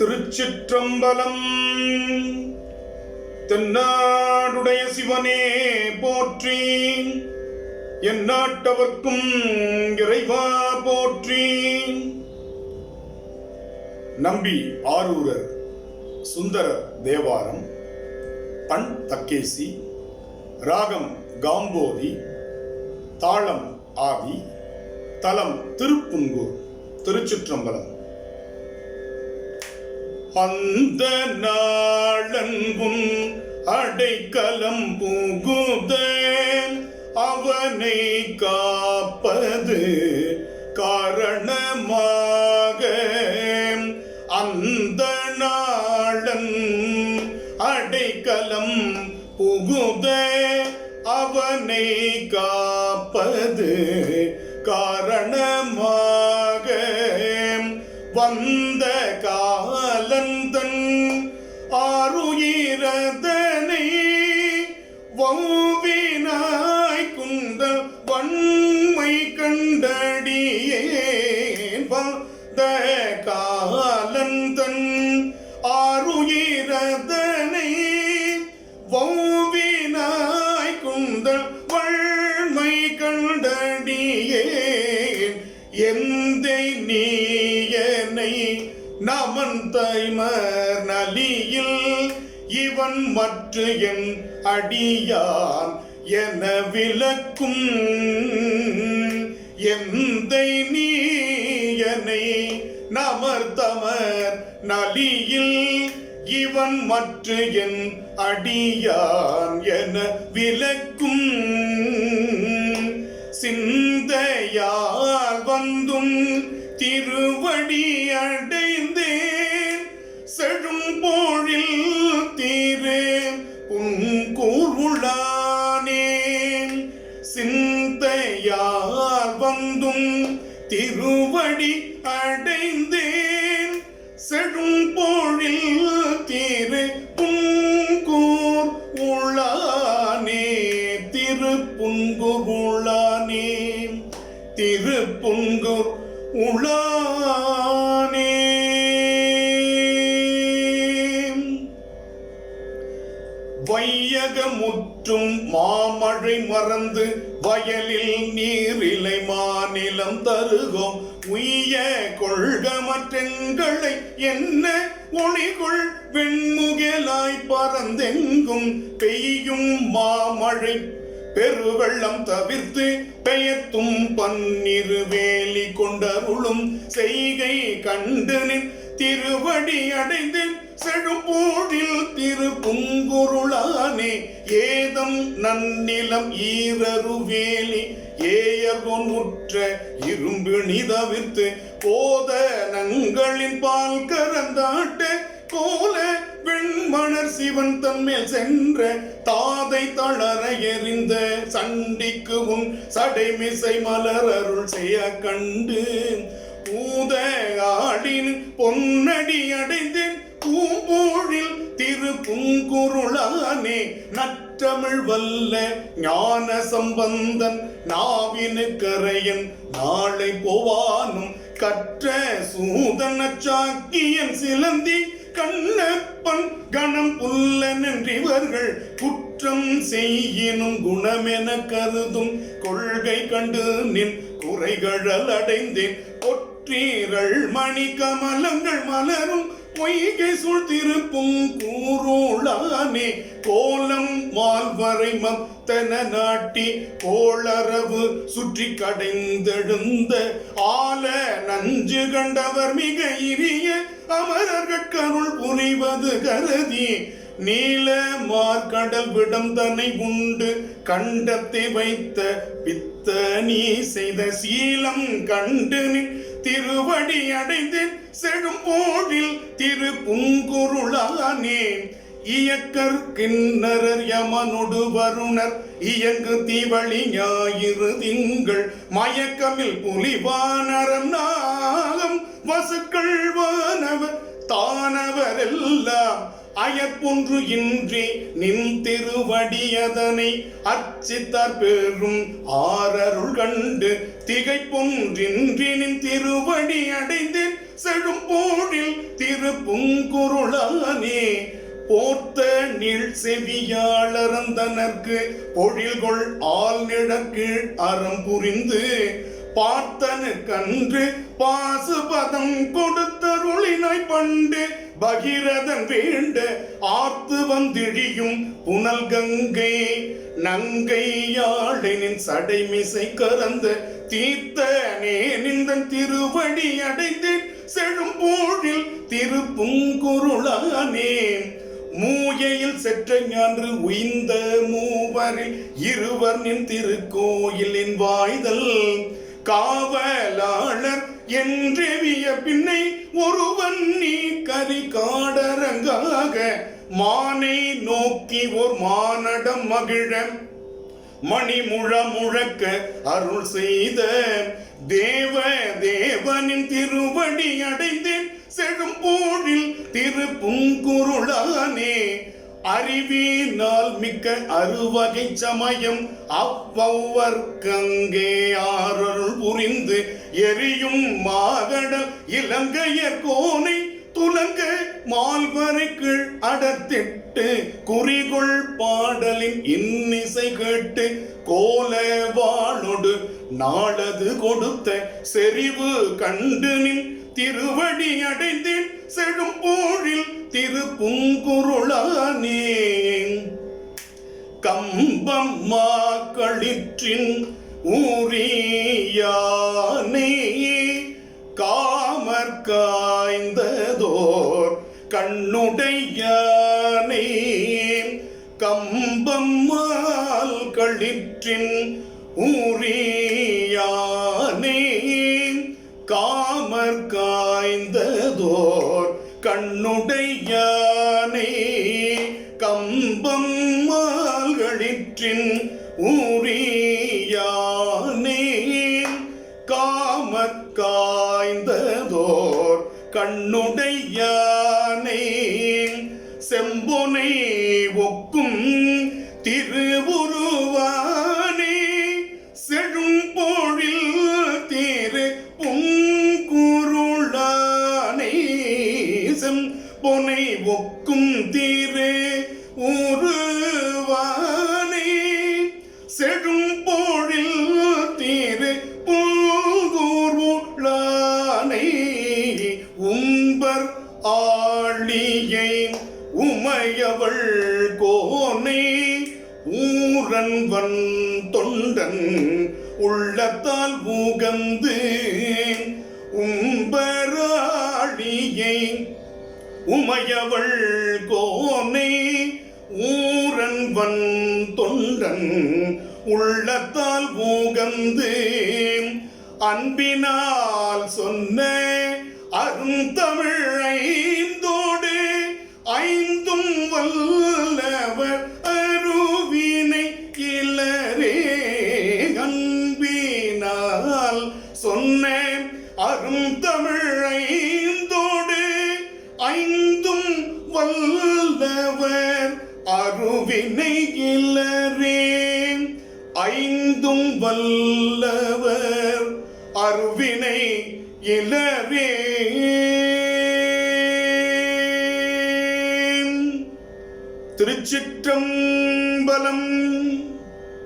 திருச்சிற்றம்பலம். தென்னாடுடைய சிவனே போற்றி, எந்நாட்டவர்க்கும் இறைவா போற்றி. நம்பி ஆரூரர் சுந்தரர் தேவாரம். பண் தக்கேசி, ராகம் காம்போதி, தாளம் ஆதி, தலம் திருப்புங்கூர். திருச்சிற்றம்பலம். அந்த நாளங்கும் அடைக்கலம் புகுத அவனை காப்பது காரணமாக, அந்த நாளன் அடைக்கலம் புகுத அவனை காப்பது காரணமாக, வந்த காலந்தன் ஆருயிரதனை வௌவினாய் குந்தல் வன்மை கண்டடியேன். வந்த காலந்தன் ஆருயிரதனை வௌவினாய் குந்தல் வன்மை கண்டடியேன். எந்தை நீயனை நமன் தைமர் நலியில் இவன் மற்ற என் அடியான் என விளக்கும். எந்தை நீயனை நமர் தமர் நலியில் இவன் மற்ற என் அடியான் என விளக்கும். சிந்தையால் வந்தும் திருவடி அடைந்தேன், செழும் போழில் தீரே புன்கூருளானே. சிந்தையால் வந்தும் திருவடி அடைந்தேன், செழும் போழில் தீரே புன்கூர் உளானே. திருப்புங்கூர் உளானே, திருப்புங்கூர் உளானே. வையகமுற்றும் மாமழை மறந்து வயலில் நீரிலை மாநிலம் தருகோம். உய்ய கொள்கமற்றெங்களை என்ன ஒளிகொள் வெண்முகலாய் பறந்தெங்கும் பெய்யும் மாமழை பெருவெள்ளம் தவிர்த்து பெயர்த்தும் பன்னிரு வேலி கொண்டருளும் செய்கை கண்டு நின் திருவடி அடைந்தேன், செழும்போழில் திருப்புங்குருளானே. ஏதம் நன்னிலம் ஈரருவேலி ஏயர்கொன் உற்ற இரும்பிணி தவிர்த்து போத நங்களின் பால் கரந்தாட்ட கோல வெண்மணர் சிவன் தன்மேல் சென்ற தாதை தளர எறிந்த சண்டிக்கு உன் சடைமிசை மலர் அருள் செய்ய கண்டு பூத ஆடின் பொன்னடி அடைந்தேன் பூம்போழில் திருப்புங்குருளானே. நற்றமிழ் வல்ல ஞான சம்பந்தன் நாவினு கரையன் நாளை போவானும் கற்ற சூதன சாக்கியன் சிலந்தி கண்ணப்பன் கணம் புல்லன் என்றிவர்கள் குற்றம் செய்யினும் குணமென கருதும் கொள்கை கண்டு நின் குறைகள் அடைந்தேன். ஒற்றீரள் மணி கமலங்கள் மலரும் பொய்கை சூழ் திருப்புங்கூருளானே. கோலம் மால்வரை மத்தன நாட்டி கோளரவு சுற்றி கடைந்தெழுந்த ஆல நஞ்சு கண்டவர் மிக இரிய அமரர்கருள் புரிவது கருதி நீல மார்கடல் விடம் தன்னை உண்டு கண்டத்தை வைத்த பித்த நீ செய்த சீலம் கண்டு நின் திருவடி அடைந்தேன், செழும்போழில் திருப்புங்குருளானே. இயக்கர் கிண்ணரர் யமனொடு வருணர் இயங்கு தீவழி ஞாயிறு திங்கள் மயக்கமில் புலிவானரம் நாகம் வசுக்கள் வானவர் தானவரெல்லாம் அயற்பொன்று இன்றி நின் திருவடியதனை அர்ச்சித்தார் பெரும் ஆரருள் கண்டு திகைப்பொன்றின்றி நின் திருவடி அடைந்தேன் செழும்போழில் திருப்புங்குருளானே போர்த்த நீள் செவியாளரந்தனர்க்கு பொழில்கொள் ஆள் நிழக்கீழ் அறம் புரிந்து பார்த்தனு கன்று பாசுபதம் கொடுத்தருளினாய் பண்டு பகிரதன் வேண்ட ஆர்த்து வந்திழியும் புனல் கங்கை நங்கையாளினின் சடைமிசை கறந்த தீர்த்தனே நிந்தன் திருவடி அடைந்து செழும்போழில் திருப்புங்குருளானே மூயையில் செற்ற ஞான்று உய்ந்த மூவரில் இருவர் நின் திருக்கோயிலின் வாய்தல் காவலாளர் என்றெவிய பின்னை ஒருவன் நீ கரி காடரங்காக மானை நோக்கி ஓர் மானடம் மகிழ மணிமுழ முழக்க அருள் செய்த தேவனின் திருவடி அடைந்தேன் செழும்போழில் திருப்புங்குருளானே அறிவினால் மிக்க அறுவகை சமயம் அவ்வர்க்கங்கே ஆரருள் புரிந்து எரியும் மாகடல் இலங்கையர் கோனை துலங்க மால்வரை கீழ் அடத்திட்டு குறிகொள் பாடலின் இன்னிசை கேட்டு கோல வாளொடு நாளது கொடுத்த செறிவு கண்டு நின் திருவடி அடைந்தேன் செழும்போழில் திருப்புங்குருளானே கம்பம் மாக்களிற்றின் ஊரியானே காமற் காய்ந்ததோர் கண்ணுடையானே கம்பம் மால் களிற்றின் ஊரியானே காமற் காய்ந்ததோர் கண்ணுடையானே கம்பம் மால்களிற்றின் ஊரியானே காமற் காய்ந்ததோர் கண்ணுடையானே செம்பொனை ஒக்கும் திருவுருவானே செழும்பொழில் திரு புங்குருளானே செம்பொனை ஒக்கும் திரு உருவானே செழும்பொழில் திரு புங்குருளானே உம்பர் ஆழியை உமையவள் கோனை ஊரன்வன் தொண்டன் உள்ளத்தால் உகந்து உம்பராழியை உமையவள் கோனை ஊரன்வன் தொண்டன் உள்ளத்தால் உகந்து அன்பினால் சொன்ன அருந்தமிழைந்தோடு ஐந்தும் வல்லவர் அருவினை கிளரே அன்பினால் சொன்ன அருந்தமிழைந்தோடு ஐந்தும் வல்லவர் அருவினை கிளரே ஐந்தும் வல்லவர் அருவினை இளரே திருச்சிற்றம்பலம்.